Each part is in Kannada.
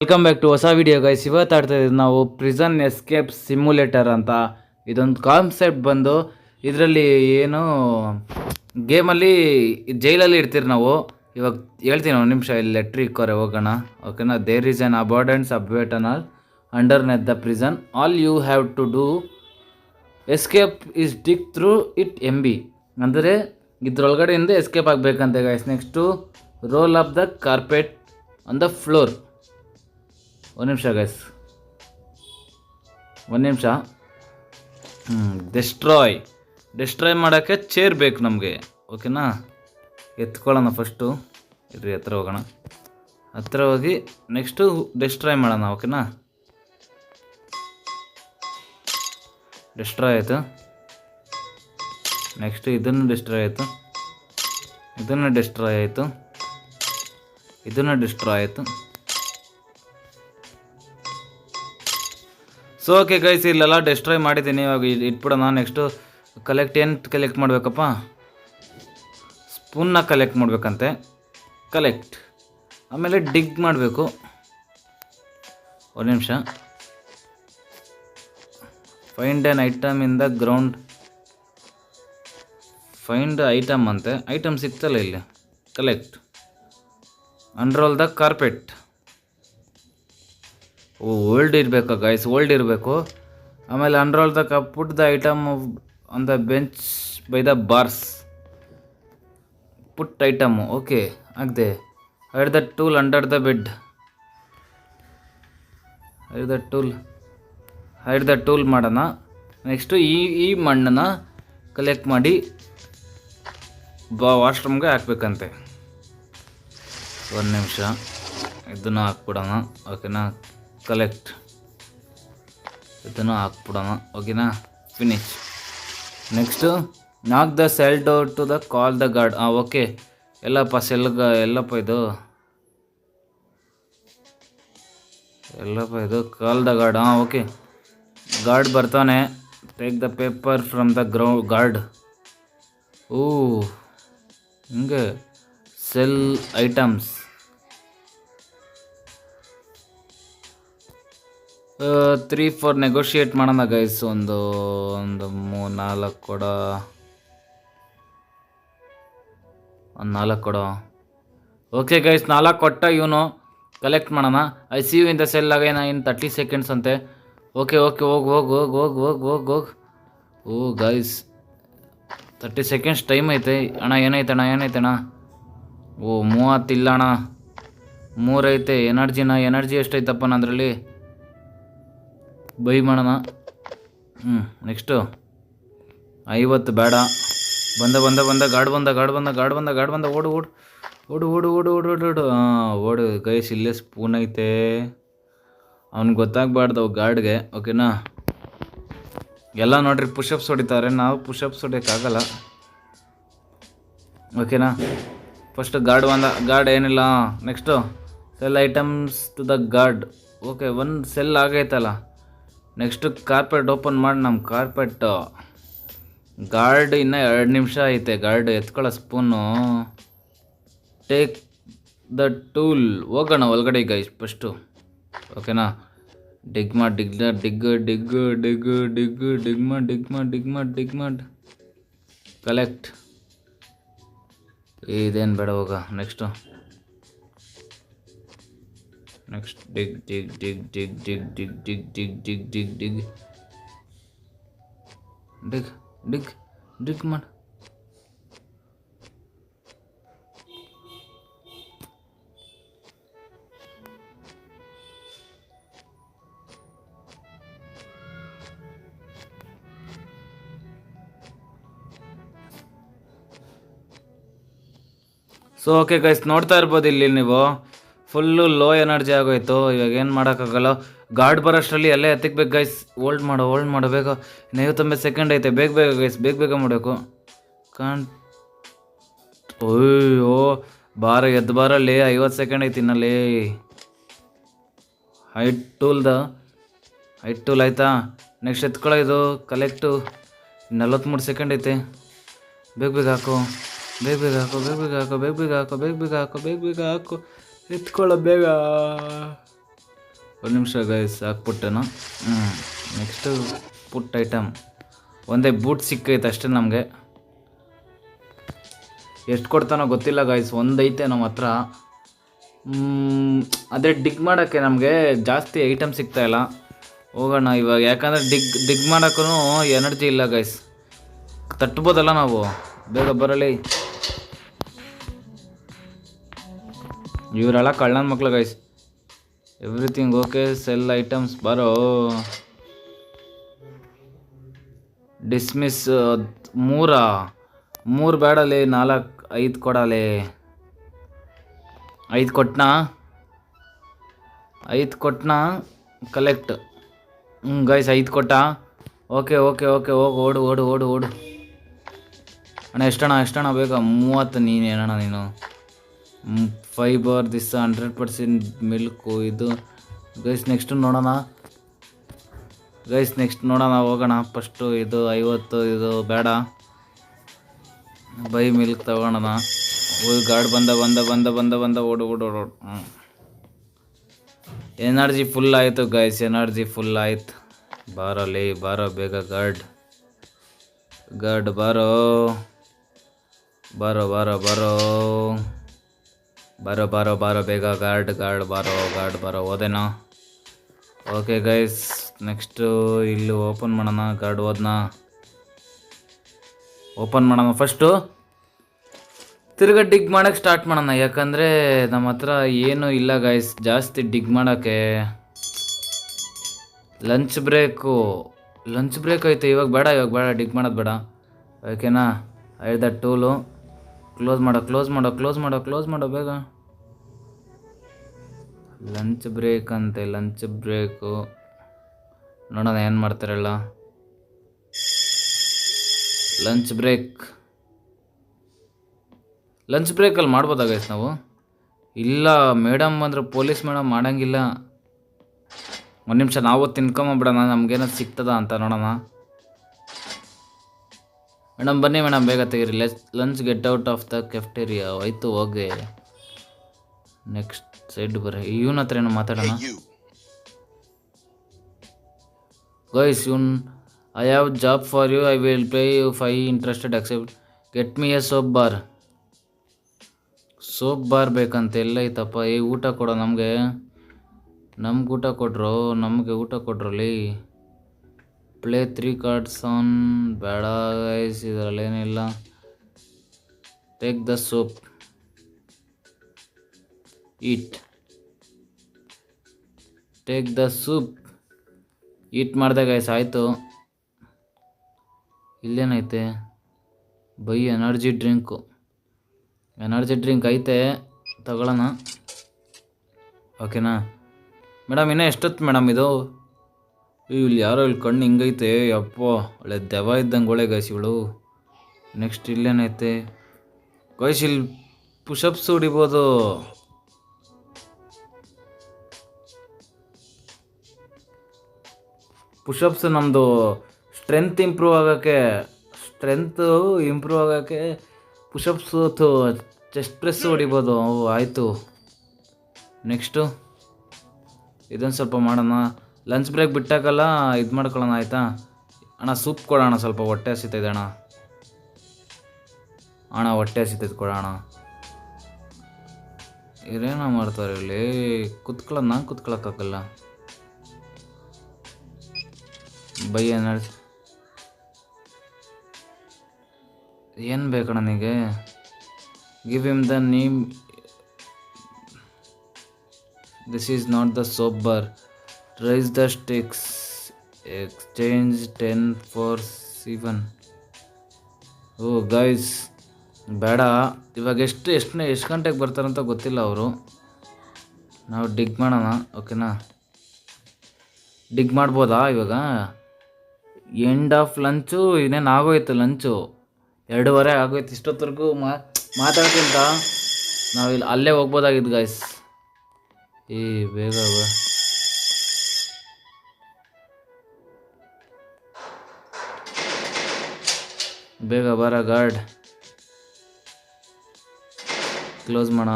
ವೆಲ್ಕಮ್ ಬ್ಯಾಕ್ ಟು ಹೊಸ ವಿಡಿಯೋ ಗೈಸ್. ಇವತ್ತು ಆಡ್ತಾ ಇದ್ದೀವಿ ನಾವು ಪ್ರಿಸನ್ ಎಸ್ಕೇಪ್ ಸಿಮ್ಯುಲೇಟರ್ ಅಂತ. ಇದೊಂದು ಕಾನ್ಸೆಪ್ಟ್ ಬಂದು ಇದರಲ್ಲಿ ಏನು ಗೇಮಲ್ಲಿ ಜೈಲಲ್ಲಿ ಇರ್ತೀರಿ ನಾವು. ಇವಾಗ ಹೇಳ್ತೀನಿ ಒಂದು ನಿಮಿಷ, ಇಲ್ಲಿ ಲೆಟ್ರ್ ಇಕ್ಕೋರೆ ಹೋಗೋಣ. ಓಕೆನಾ. There is an abandoned tunnel underneath the prison. All you have to do escape is dig through it MB ಅಂದರೆ ಇದ್ರೊಳಗಡೆಯಿಂದ ಎಸ್ಕೇಪ್ ಆಗಬೇಕಂತೆ guys. Next roll up the carpet on the floor. ಒಂದು ನಿಮಿಷ ಗೈಸ್, ಒಂದು ನಿಮಿಷ. ಡೆಸ್ಟ್ರಾಯ್ ಮಾಡೋಕ್ಕೆ ಚೇರ್ ಬೇಕು ನಮಗೆ. ಓಕೆನಾ. ಎತ್ಕೊಳ್ಳೋಣ ಫಸ್ಟು. ಇರ್ರಿ, ಹತ್ರ ಹೋಗೋಣ. ಹತ್ರ ಹೋಗಿ ನೆಕ್ಸ್ಟು ಡೆಸ್ಟ್ರಾಯ್ ಮಾಡೋಣ. ಓಕೆನಾ. ಡೆಸ್ಟ್ರಾಯ್ ಆಯಿತು. ನೆಕ್ಸ್ಟು ಇದನ್ನು ಡೆಸ್ಟ್ರಾಯ್ ಆಯಿತು. ಇದನ್ನು ಡೆಸ್ಟ್ರಾಯ್ ಆಯಿತು. ಇದನ್ನು ಡೆಸ್ಟ್ರಾಯ್ ಆಯಿತು. ಸೊ ಓಕೆ ಗೈಸ್, ಇಲ್ಲೆಲ್ಲ ಡೆಸ್ಟ್ರಾಯ್ ಮಾಡಿದ್ದೀನಿ. ಇವಾಗ ಇಟ್ಬಿಡೋಣ. ನೆಕ್ಸ್ಟು ಏನು ಕಲೆಕ್ಟ್ ಮಾಡಬೇಕಪ್ಪ? ಸ್ಪೂನ್ನ ಕಲೆಕ್ಟ್ ಮಾಡಬೇಕಂತೆ. ಕಲೆಕ್ಟ್. ಆಮೇಲೆ ಡಿಗ್ ಮಾಡಬೇಕು. ಒಂದು ನಿಮಿಷ. Find an item in the ground. Find item ಅಂತೆ. ಐಟಮ್ ಸಿಗ್ತಲ್ಲ ಇಲ್ಲಿ. Collect. Unroll the carpet. Old ಇರಬೇಕು ಗೈಸ್, ಓಲ್ಡ್ ಇರಬೇಕು. ಆಮೇಲೆ unroll the put the item on the bench by the bars. Put item. Okay, ಆಗದೆ. Hide the tool under the bed. Hide the tool ಮಾಡೋಣ. ನೆಕ್ಸ್ಟು ಈ ಮಣ್ಣನ್ನು ಕಲೆಕ್ಟ್ ಮಾಡಿ ವಾಶ್ರೂಮ್ಗೆ ಹಾಕ್ಬೇಕಂತೆ. ಒಂದು ನಿಮಿಷ. ಇದನ್ನು ಹಾಕ್ಬಿಡೋಣ. ಓಕೆನಾ. ಕಲೆಕ್ಟ್. ಇದನ್ನು ಹಾಕ್ಬಿಡೋಣ. ಓಕೆನಾ. Finish. Next knock the cell door to the call the guard. Okay. ಎಲ್ಲಪ್ಪ ಇದು call the guard. Okay. Guard ಬರ್ತಾನೆ. Take the paper from the guard. ಹಿಂಗೆ ಸೆಲ್ ಐಟಮ್ಸ್. 3-4 ನೆಗೋಷಿಯೇಟ್ ಮಾಡೋಣ ಗೈಸ್. ಒಂದು 3-4 ಕೊಡೋ. ಒಂದು 4 ಕೊಡೋ. ಓಕೆ ಗೈಸ್, 4 ಕೊಟ್ಟ. ಇವನು ಕಲೆಕ್ಟ್ ಮಾಡೋಣ. I see you in the cell again in 30 seconds ಅಂತೆ. ಓಕೆ ಹೋಗು. ಓ ಗೈಸ್, 30 ಸೆಕೆಂಡ್ಸ್ ಟೈಮ್ ಐತೆ. ಅಣ್ಣ ಏನಾಯ್ತಣ್ಣ? ಓ 30 ಇಲ್ಲ ಅಣ್ಣ, 3 ಐತೆ. ಎನರ್ಜಿ ಎಷ್ಟೈತಪ್ಪ ನಂದ್ರಲ್ಲಿ? ಬೈ ಮಾಡೋಣ. ನೆಕ್ಸ್ಟು 50 ಬೇಡ. ಬಂದ ಗಾಡ್ ಬಂದ. ಓಡು ಗೈಸ್. ಇಲ್ಲೇ ಸ್ಪೂನ್ ಐತೆ. ಅವ್ನಿಗೆ ಗೊತ್ತಾಗಬಾರ್ದು ಗಾರ್ಡ್ಗೆ. ಓಕೆನಾ. ಎಲ್ಲ ನೋಡ್ರಿ ಪುಷಪ್ಸ್ ಹೊಡಿತಾರೆ. ನಾವು ಪುಷಪ್ಸ್ ಹೊಡಿಯೋಕ್ಕಾಗಲ್ಲ. ಓಕೆನಾ. ಫಸ್ಟ್ ಗಾರ್ಡ್ ಏನಿಲ್ಲ. Next sell items to the guard. Okay, ಒಂದು ಸೆಲ್ ಆಗೈತಲ್ಲ. ನೆಕ್ಸ್ಟು ಕಾರ್ಪೆಟ್ ಓಪನ್ ಮಾಡಿ. ನಮ್ಮ ಕಾರ್ಪೆಟ್ ಗಾರ್ಡ್ ಇನ್ನೂ 2 ನಿಮಿಷ ಐತೆ. ಗಾರ್ಡ್ ಎತ್ಕೊಳ್ಳೋ ಸ್ಪೂನು. Take the tool. ಹೋಗೋಣ ಒಳಗಡೆ ಗೈಸ್ ಫಸ್ಟು. ಓಕೆನಾ. ಡಿಗ್ ಮಾಡಿ. ಕಲೆಕ್ಟ್. ಇದೇನು ಬೇಡ, ಹೋಗ. ನೆಕ್ಸ್ಟ್ ಡಿಗ್ ಮಾಡಿ. ಸೊ ಓಕೆ ಗೈಸ್, ನೋಡ್ತಾ ಇರ್ಬೋದು ಇಲ್ಲಿ ನೀವು. ಫುಲ್ಲು ಲೋ ಎನರ್ಜಿ ಆಗೋಯ್ತು. ಇವಾಗ ಏನು ಮಾಡೋಕ್ಕಾಗಲ್ಲ. ಗಾರ್ಡ್ ಬರೋಷ್ಟರಲ್ಲಿ ಎಲ್ಲ ಎತ್ತಿಕ್ಬೇಕು ಗೈಸ್. ಹೋಲ್ಡ್ ಮಾಡೋ ಬೇಗ. 59 ಸೆಕೆಂಡ್ ಐತೆ. ಬೇಗ ಗೈಸ್, ಬೇಗ ಮಾಡಬೇಕು. ಅಯ್ಯೋ ಎದ್ದು ಬಾರಲ್ಲಿ 50 ಸೆಕೆಂಡ್ ಐತಿ ಇನ್ನಲ್ಲಿ. ಹೈಟ್ ಟೂಲ್ ಆಯಿತಾ. ನೆಕ್ಸ್ಟ್ ಎತ್ಕೊಳ್ಳೋ. ಇದು ಕಲೆಕ್ಟು. 43 ಸೆಕೆಂಡ್ ಐತೆ. ಬೇಗ ಹಾಕು. ಬೇಗ ಹಾಕು. ಎತ್ಕೊಳ್ಳೋ ಬೇಗ. ಒಂದು ನಿಮಿಷ ಗೈಸ್ ಹಾಕ್ಬಿಟ್ಟೆನು. ನೆಕ್ಸ್ಟು ಪುಟ್ ಐಟಮ್ ಒಂದೇ ಬೂಟ್ ಸಿಕ್ಕೈತೆ ಅಷ್ಟೇ ನಮಗೆ. ಎಷ್ಟು ಕೊಡ್ತಾನೋ ಗೊತ್ತಿಲ್ಲ ಗೈಸ್, ಒಂದೈತೆ ನಮ್ಮ ಹತ್ರ. ಅದೇ ಡಿಗ್ ಮಾಡೋಕ್ಕೆ ನಮಗೆ ಜಾಸ್ತಿ ಐಟಮ್ ಸಿಗ್ತಾಯಿಲ್ಲ. ಹೋಗೋಣ ಇವಾಗ, ಯಾಕಂದರೆ ಡಿಗ್ ಮಾಡೋಕ್ಕೂ ಎನರ್ಜಿ ಇಲ್ಲ ಗೈಸ್. ತಟ್ಬೋದಲ್ಲ ನಾವು, ಬೇಗ ಬರಲಿ. ಇವರೆಲ್ಲ ಕಳ್ಳನ ಮಕ್ಳು guys. Everything okay, cell items ಬರೋ. ಡಿಸ್ಮಿಸ್ ಮೂರು ಬೇಡಲಿ, 5 ಕೊಡಲಿ. 5 ಕೊಟ್ಟನಾ ಕಲೆಕ್ಟ್. ಗೈಸ್ 5 ಕೊಟ್ಟ. ಓಕೆ ಹೋಗು, ಓಡು. ಅಣ್ಣ ಎಷ್ಟಣ್ಣ ಬೇಗ? 30. ನೀನೇನಣ್ಣ ನೀನು? ಫೈಬರ್ ದಿಸ್ 100% ಮಿಲ್ಕು ಇದು. ಗೈಸ್ ನೆಕ್ಸ್ಟ್ ನೋಡೋಣ ಹೋಗೋಣ. ಫಸ್ಟು ಇದು 50, ಇದು ಬೇಡ. By milk ತಗೊಳೋಣ. ಗಾರ್ಡ್ ಬಂದ ಓಡು. ಎನರ್ಜಿ ಫುಲ್ ಆಯಿತು ಗೈಸ್, ಬಾರೋ ಬೇಗ ಗಾರ್ಡ್ ಬಾರೋ ಬೇಗ ಗಾರ್ಡ್ ಬಾರೋ. ಹೋದೇನಾ? ಓಕೆ ಗೈಸ್, ನೆಕ್ಸ್ಟು ಇಲ್ಲಿ ಓಪನ್ ಮಾಡೋಣ. ಗಾರ್ಡ್ ಓಪನ್ ಮಾಡೋಣ. ಫಸ್ಟು ತಿರ್ಗಾ ಡಿಗ್ ಮಾಡೋಕ್ಕೆ ಸ್ಟಾರ್ಟ್ ಮಾಡೋಣ, ಯಾಕಂದರೆ ನಮ್ಮ ಹತ್ರ ಏನೂ ಇಲ್ಲ ಗೈಸ್ ಜಾಸ್ತಿ ಡಿಗ್ ಮಾಡೋಕ್ಕೆ. ಲಂಚ್ ಬ್ರೇಕ್ ಐತೆ. ಇವಾಗ ಬೇಡ ಡಿಗ್ ಮಾಡೋದು ಬೇಡ, ಓಕೆನಾ? ಐದ ಟೂಲು ಕ್ಲೋಸ್ ಮಾಡೋ ಬೇಗ. ಲಂಚ್ ಬ್ರೇಕ್ ಅಂತೆ, ನೋಡೋಣ ಏನು ಮಾಡ್ತಾರಲ್ಲ. ಲಂಚ್ ಬ್ರೇಕಲ್ಲಿ ಮಾಡ್ಬೋದಾ ಗೈಸ್ ನಾವು? ಇಲ್ಲ, ಮೇಡಮ್ ಬಂದರೆ ಪೊಲೀಸ್ ಮೇಡಮ್ ಮಾಡೋಂಗಿಲ್ಲ. ಒಂದು ನಿಮಿಷ ನಾವು ತಿನ್ಕೊಂಬಿಡೋಣ, ನಮಗೇನಾದ್ರು ಸಿಗ್ತದ ಅಂತ ನೋಡೋಣ. ಮೇಡಮ್ ಬನ್ನಿ ಮೇಡಮ್, ಬೇಗ ತೆಗೀರಿ. Lunch get out of the cafeteria. ಆಯಿತು ಹೋಗಿ. ನೆಕ್ಸ್ಟ್ ಸೈಡ್ ಬರ್ರಿ. ಇವನ ಹತ್ರ ಏನೋ ಮಾತಾಡೋಣ guys. I have job for you, I will pay you 5 interested accept. Get me a soap bar ಬೇಕಂತೆ. ಎಲ್ಲ ಐತಪ್ಪ. ಊಟ ಕೊಡೋ ನಮಗೆ ಊಟ ಕೊಡ್ರಲ್ಲಿ. Play 3 cards on. ಬೇಡ ಗೈಸ್, ಇದರಲ್ಲೇನಿಲ್ಲ. ಟೇಕ್ ದ ಸೋಪ್, ಈಟ್ ಮಾಡಿದೆ ಗೈಸ್. ಆಯಿತು. ಇಲ್ಲೇನೈತೆ? ಬೈ ಎನರ್ಜಿ ಡ್ರಿಂಕ್ ಐತೆ, ತಗೊಳ್ಳೋಣ. ಓಕೆನಾ ಮೇಡಮ್? ಇನ್ನೂ ಎಷ್ಟೊತ್ತು ಮೇಡಮ್ ಇದು? ಇಲ್ಲಿ ಯಾರೋ ಇಲ್ಲಿ ಕಣ್ಣು ಹಿಂಗೈತೆ, ಅಪ್ಪ ಒಳ್ಳೆ ದೆವ್ವ ಇದ್ದಂಗೆ ಒಳ್ಳೆ ಗೈಸ್ ಇವಳು. ನೆಕ್ಸ್ಟ್ ಇಲ್ಲೇನೈತೆ ಗೈಸ್? ಇಲ್ಲಿ ಪುಷಪ್ಸ್ ಹೊಡಿಬೋದು. ಪುಷಪ್ಸ್ ನಮ್ಮದು ಸ್ಟ್ರೆಂತ್ ಇಂಪ್ರೂವ್ ಆಗೋಕ್ಕೆ ಪುಷಪ್ಸು ಚೆಸ್ಟ್ ಪ್ರೆಸ್ ಹೊಡಿಬೋದು. ಆಯಿತು. ನೆಕ್ಸ್ಟು ಇದೊಂದು ಸ್ವಲ್ಪ ಮಾಡೋಣ. ಲಂಚ್ ಬ್ರೇಕ್ ಬಿಟ್ಟಾಗಲ್ಲ ಇದು ಮಾಡ್ಕೊಳ್ಳೋಣ, ಆಯಿತಾ ಅಣ್ಣ? ಸೂಪ್ ಕೊಡೋಣ, ಸ್ವಲ್ಪ ಹೊಟ್ಟೆ ಹಸಿತೈತೆ ಅಣ್ಣ. ಹೊಟ್ಟೆ ಹಸಿತೈತೆ ಕೊಡೋಣ. ಇವ್ರೇನೋ ಮಾಡ್ತಾರೆ ಇಲ್ಲಿ. ಕುತ್ಕೊಳ್ಳೋಕ್ಕಾಗಲ್ಲ. ಬೈ ಎನರ್ಜಿ ಏನು ಬೇಕಣ್ಣ ನಿನಗೆ? Give him the name. This is not the soap bar. Rise the sticks. Exchange 10 for 7. Oh guys ಬೇಡ. ಇವಾಗ ಎಷ್ಟು ಗಂಟೆಗೆ ಬರ್ತಾರಂತ ಗೊತ್ತಿಲ್ಲ ಅವರು. ನಾವು ಡಿಗ್ ಮಾಡೋಣ, ಓಕೆನಾ? ಡಿಗ್ ಮಾಡ್ಬೋದಾ ಇವಾಗ? ಎಂಡ್ ಆಫ್ ಲಂಚು ಇನ್ನೇನು ಆಗೋಯ್ತು. ಲಂಚು 2:15 ಆಗೋಯ್ತು. ಇಷ್ಟೊತ್ತರೆಗೂ ಮಾತಾಡ್ತಿಂತ ನಾವಿಲ್ಲಿ ಅಲ್ಲೇ ಹೋಗ್ಬೋದಾಗಿದ್ದು ಗೈಸ್. ಬೇಗ ಬರ ಗಾರ್ಡ್. ಕ್ಲೋಸ್ ಮಾಡ.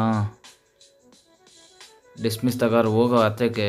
ಡಿಸ್ಮಿಸ್ ತಗಾರ ಹೋಗೋ ಹತ್ತಕ್ಕೆ.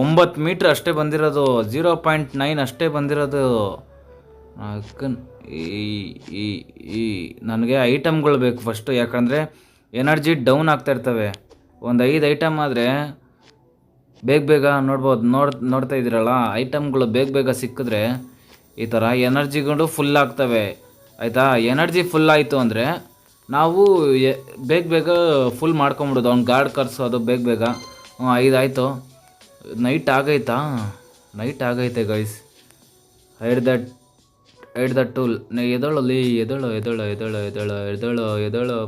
9 ಮೀಟ್ರ್ ಅಷ್ಟೇ ಬಂದಿರೋದು, 0.9 ಅಷ್ಟೇ ಬಂದಿರೋದು. ಈ ಈ ಈ ನನಗೆ ಐಟಮ್ಗಳು ಬೇಕು ಫಸ್ಟು, ಯಾಕಂದರೆ ಎನರ್ಜಿ ಡೌನ್ ಆಗ್ತಾ ಇರ್ತವೆ. ಒಂದು 5 ಐಟಮ್ ಆದರೆ ಬೇಗ ಬೇಗ ನೋಡ್ತಾ ಇದ್ದೀರಲ್ಲ, ಐಟಮ್ಗಳು ಬೇಗ ಬೇಗ ಸಿಕ್ಕಿದ್ರೆ ಈ ಥರ ಎನರ್ಜಿಗಳು ಫುಲ್ ಆಗ್ತವೆ ಆಯಿತಾ. ಎನರ್ಜಿ ಫುಲ್ ಆಯಿತು ಅಂದರೆ ನಾವು ಬೇಗ ಬೇಗ ಫುಲ್ ಮಾಡ್ಕೊಂಬಿಡೋದು. ಅವ್ನು ಗಾರ್ಡ್ ಕರ್ಸೋದು ಬೇಗ ಬೇಗ. 5 ಆಯಿತು. ನೈಟ್ ಆಗೈತೆ ಗೈಸ್. Hide that tool. ಎದಳಲ್ಲಿ ಎದಳು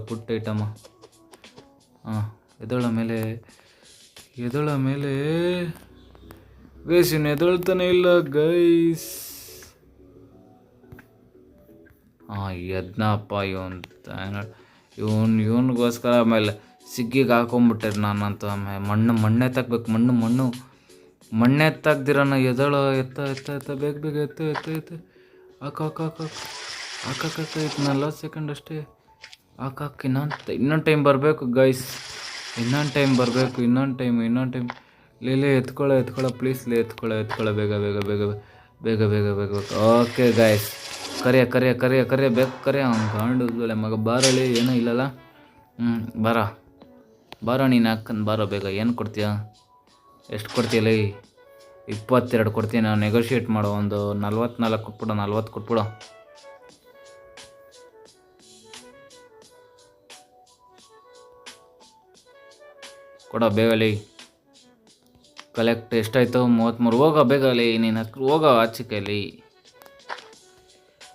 ಪುಟ್ಟ ಐಟಮ. ಎದಳ ಮೇಲೆ ಗೈಸ್, ಇನ್ನು ಎದಳ್ತಾನೆ ಇಲ್ಲ ಗೈಸ್. ಎದ್ನಪ್ಪ ಇವನಿಗೋಸ್ಕರ ಆಮೇಲೆ ಸಿಗ್ಗಿಗೆ ಹಾಕೊಂಬಿಟ್ಟೆ ನಾನಂತೂ. ಆಮೇಲೆ ಮಣ್ಣೆ ತಗ್ಬೇಕು. ಮಣ್ಣೆ ತೆಗ್ದಿರೋಣ. ಎತ್ತ ಬೇಗ ಎತ್ತ ಹಾಕ. ಇದು 40 ಸೆಕೆಂಡ್ ಅಷ್ಟೇ. ಹಾಕ. ಇನ್ನೊಂದು ಟೈಮ್ ಬರಬೇಕು ಗೈಸ್. ಇನ್ನೊಂದು ಟೈಮ್. ಲೇ ಎತ್ಕೊಳ್ಳೋ ಪ್ಲೀಸ್. ಎತ್ಕೊಳ್ಳೋ ಬೇಗ. ಓಕೆ ಗೈಸ್, ಕರಿಯ ಬೇಕು. ಅವ್ನು ಕಾಂಡು ಮಗ ಬಾರಲಿ, ಏನೂ ಇಲ್ಲಲ್ಲ. ಬಾರೋ ನೀನು ಹಾಕಂದು ಬಾರೋ ಬೇಗ. ಏನು ಕೊಡ್ತೀಯ? ಎಷ್ಟು ಕೊಡ್ತೀಯಲ್ಲ? 22 ಕೊಡ್ತೀನಿ. ನಾವು ನೆಗೋಷಿಯೇಟ್ ಮಾಡೋ. ಒಂದು 44 ಕೊಟ್ಬಿಡೋ. 40 ಕೊಟ್ಬಿಡೋ. ಕೊಡೋ ಬೇಗಲಿ. ಕಲೆಕ್ಟ್ ಎಷ್ಟಾಯಿತು? 33. ಹೋಗೋ ಬೇಗಲಿ ನೀನು. ಹೋಗೋ ಆಚಿಕೆಯಲ್ಲಿ.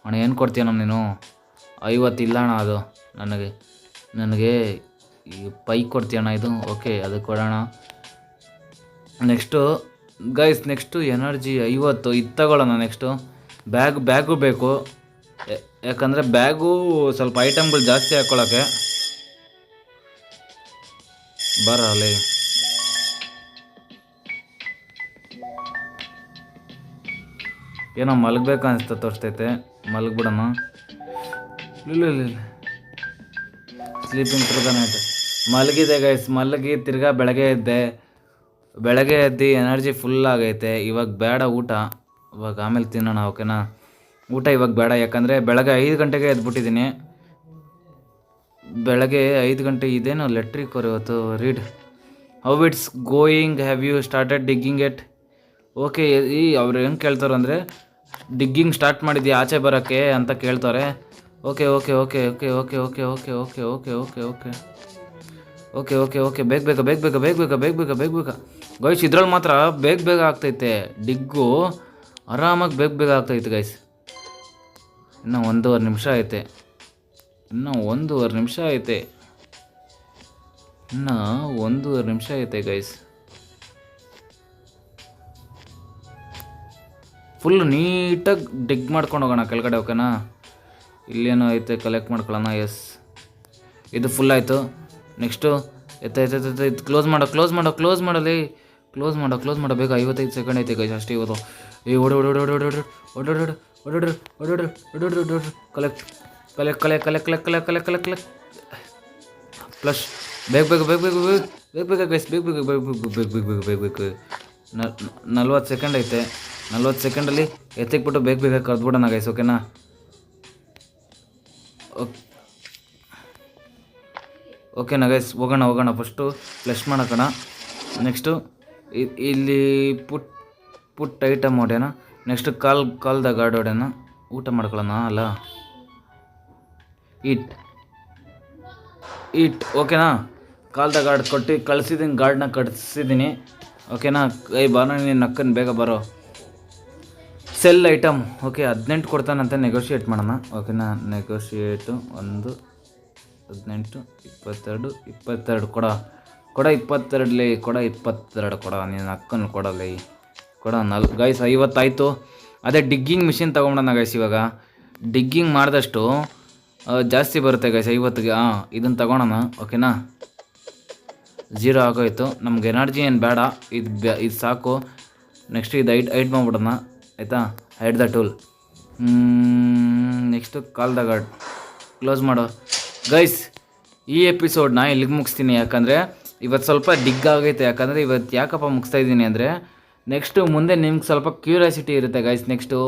ಅಣ್ಣ ಏನು ಕೊಡ್ತೀಯಣ್ಣ ನೀನು? 50 ಇಲ್ಲ ಅಣ್ಣ, ಅದು ನನಗೆ ಈ ಪೈಕ್ ಕೊಡ್ತೀಯಣ್ಣ ಇದು. ಓಕೆ, ಅದು ಕೊಡೋಣ. ನೆಕ್ಸ್ಟು ಎನರ್ಜಿ 50 ಇದು ತಗೊಳ್ಳೋಣ. ನೆಕ್ಸ್ಟು ಬ್ಯಾಗು ಬೇಕು, ಯಾಕಂದರೆ ಬ್ಯಾಗು ಸ್ವಲ್ಪ ಐಟಮ್ಗಳು ಜಾಸ್ತಿ ಹಾಕ್ಕೊಳ್ಳೋಕ್ಕೆ. ಬರಲಿ. ಏನೋ ಮಲಗಬೇಕು ಅನಿಸ್ತಾ ತೋರಿಸ್ತೈತೆ. ಮಲಗ್ಬಿಡೋಣ. ಇಲ್ಲ ಸ್ಲೀಪಿಂಗ್ ಥ್ರೂ ದ ನೈಟ್. ಮಲಗಿದೆ ಗೈಸ್. ತಿರ್ಗಾ ಬೆಳಗ್ಗೆ ಎದ್ದು ಎನರ್ಜಿ ಫುಲ್ ಆಗೈತೆ. ಇವಾಗ ಬೇಡ ಊಟ, ಇವಾಗ ಆಮೇಲೆ ತಿನ್ನೋಣ. ಓಕೆನಾ? ಊಟ ಇವಾಗ ಬೇಡ, ಯಾಕಂದರೆ ಬೆಳಗ್ಗೆ 5 ಗಂಟೆಗೆ ಎದ್ಬಿಟ್ಟಿದ್ದೀನಿ. ಬೆಳಗ್ಗೆ 5 ಗಂಟೆ. ಇದೇನೋ ಲೆಟ್ರಿಕ್ ಇವತ್ತು. Read how it's going, have you started digging it? Okay, ಅವ್ರು ಹೆಂಗೆ ಕೇಳ್ತಾರೆ ಅಂದರೆ, ಡಿಗ್ಗಿಂಗ್ ಸ್ಟಾರ್ಟ್ ಮಾಡಿದ್ಯಾ ಆಚೆ ಬರೋಕ್ಕೆ ಅಂತ ಕೇಳ್ತಾರೆ. ಓಕೆ. ಬೇಗ ಗೈಸ್. ಇದ್ರಲ್ಲಿ ಮಾತ್ರ ಬೇಗ ಆಗ್ತೈತೆ ಡಿಗ್ಗು. ಆರಾಮಾಗಿ ಬೇಗ ಆಗ್ತೈತೆ ಗೈಸ್. ಇನ್ನೂ 1.5 ನಿಮಿಷ ಐತೆ. ಇನ್ನೂ 1.5 ನಿಮಿಷ ಐತೆ ಗೈಸ್. ಫುಲ್ ನೀಟಾಗಿ ಡಿಗ್ ಮಾಡ್ಕೊಂಡು ಹೋಗೋಣ ಕೆಳಗಡೆ. ಓಕೆನಾ? ಇಲ್ಲೇನೋ ಐತೆ, ಕಲೆಕ್ಟ್ ಮಾಡ್ಕೊಳ್ಳೋಣ. ಎಸ್, ಇದು ಫುಲ್ ಆಯಿತು. ನೆಕ್ಸ್ಟು ಇದು ಕ್ಲೋಸ್ ಮಾಡಲಿ. ಕ್ಲೋಸ್ ಮಾಡೋ ಬೇಗ. 55 ಸೆಕೆಂಡ್ ಐತೆ ಗೈಸ್ ಅಷ್ಟೇ ಇವತ್ತು. ಕಲೆಕ್ಟ್. ಪ್ಲಸ್ ಬೇಗ ಗೈಸ್. ಬೇಗ. 40 ಸೆಕೆಂಡ್ ಐತೆ. 40 ಸೆಕೆಂಡಲ್ಲಿ ಎತ್ತಿಕ್ಬಿಟ್ಟು ಬೇಗ ಕರೆದ್ಬಿಡೋಣ ಗೈಸ್. ಓಕೆನಾ? ಓಕೆನಾ ಗೈಸ್? ಹೋಗೋಣ. ಫಸ್ಟು ಫ್ಲೆಶ್ ಮಾಡೋಣ. ನೆಕ್ಸ್ಟು ಇಲ್ಲಿ ಪುಟ್ ಐಟಮ್ ಹೊಡೆಯೋಣ. ನೆಕ್ಸ್ಟು ಕಾಲ್ದ ಗಾರ್ಡ್ ಹೊಡೆಯೋಣ. ಊಟ ಮಾಡ್ಕೊಳ್ಳೋಣ ಅಲ್ಲ. ಈಟ್ ಓಕೆನಾ? ಕಾಲ್ದ ಗಾರ್ಡ್ ಕೊಟ್ಟು ಗಾರ್ಡ್ನ ಕಳಿಸಿದ್ದೀನಿ. ಓಕೆನಾ? ಬಾರೋ ನೀನು ನಕ್ಕನ್ ಬೇಗ ಬರೋ. Cell item. ಓಕೆ, 18 ಕೊಡ್ತಾನಂತೆ. ನೆಗೋಷಿಯೇಟ್ ಮಾಡೋಣ. ಓಕೆನಾ? ನೆಗೋಷಿಯೇಟು 1, 18, 22 ಕೊಡ 22 ಕೊಡ 22 ಕೊಡ. ನೀನು ಅಕ್ಕನ ಕೊಡಲ್ಲ ಗೈಸ್. 50 ಆಯಿತು. ಅದೇ ಡಿಗ್ಗಿಂಗ್ ಮಿಷಿನ್ ತೊಗೊಂಬಿಡೋಣ ಗೈಸ್. ಇವಾಗ ಡಿಗ್ಗಿಂಗ್ ಮಾಡಿದಷ್ಟು ಜಾಸ್ತಿ ಬರುತ್ತೆ ಗೈಸ್ 50ಗೆ. ಇದನ್ನು ತಗೊಳೋಣ. ಓಕೆನಾ? 0 ಆಗೋಯ್ತು. ನಮ್ಗೆ ಎನರ್ಜಿ ಏನು ಬೇಡ, ಇದು ಸಾಕು. ನೆಕ್ಸ್ಟ್ ಇದು ಐಡ್ ಮಾಡ್ಬಿಡೋಣ ಆಯಿತಾ? Hide the tool. Next call the guard. Close ಮಾಡೋ ಗೈಸ್. ಈ ಎಪಿಸೋಡ್ನ ಇಲ್ಲಿಗೆ ಮುಗಿಸ್ತೀನಿ, ಯಾಕಂದರೆ ಇವತ್ತು ಸ್ವಲ್ಪ ಡಿಗ್ ಆಗೈತೆ, ಯಾಕಂದರೆ ಇವತ್ತು ಯಾಕಪ್ಪ ಮುಗಿಸ್ತಾ ಇದ್ದೀನಿ ಅಂದರೆ ನೆಕ್ಸ್ಟು ಮುಂದೆ ನಿಮ್ಗೆ ಸ್ವಲ್ಪ ಕ್ಯೂರಿಯಾಸಿಟಿ ಇರುತ್ತೆ ಗೈಸ್, ನೆಕ್ಸ್ಟು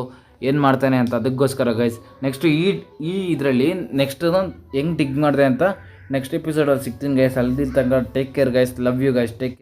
ಏನು ಮಾಡ್ತಾನೆ ಅಂತ, ಅದಕ್ಕೋಸ್ಕರ ಗೈಸ್. ನೆಕ್ಸ್ಟು ಈ ಇದರಲ್ಲಿ ನೆಕ್ಸ್ಟ್ ಹೆಂಗೆ ಡಿಗ್ ಮಾಡಿದೆ ಅಂತ ನೆಕ್ಸ್ಟ್ ಎಪಿಸೋಡಲ್ಲಿ ಸಿಗ್ತೀನಿ ಗೈಸ್. ಅಲ್ಲಿ ತನಕ take care guys, love you guys, take